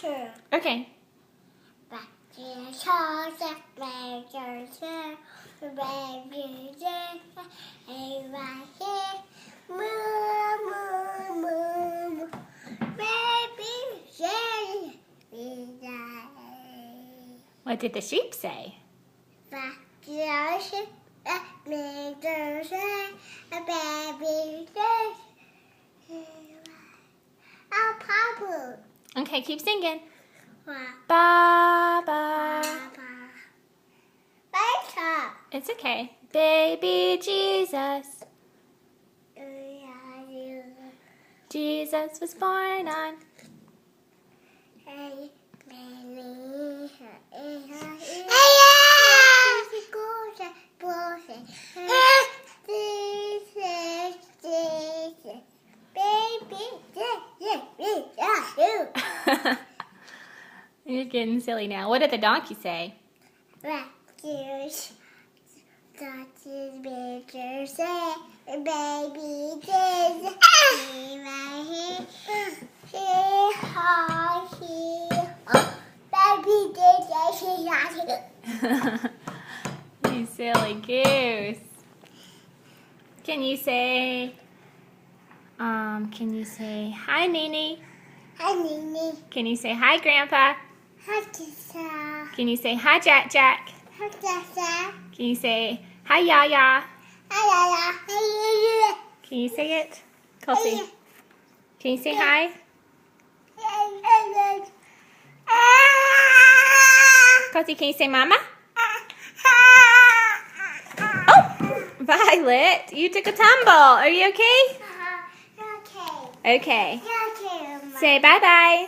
true. Okay. Back to the chocolate maker, baby, hey, right here. Moo, moo, moo. Baby, What did the sheep say? back to the chocolate maker, baby, oh, Papa. Okay, keep singing. What? Ba ba. Later. It's okay. Baby Jesus. Jesus was born on. Hey, You're getting silly now. What did the donkey say? Baby, Jesus, right here. Baby, Jesus, You silly goose. Can you say hi, Nene? hi, Nene. Can you say hi, Grandpa? Hi, Tessa. Can you say hi, Jack Jack? Hi, Tessa. Can you say hi, Yaya? Hi, Yaya. Can you say it? Kelsey, can you say hi? Kelsey, can you say mama? Oh, Violet, you took a tumble. Are you okay? Okay. Okay. Okay, Mama. Say bye-bye.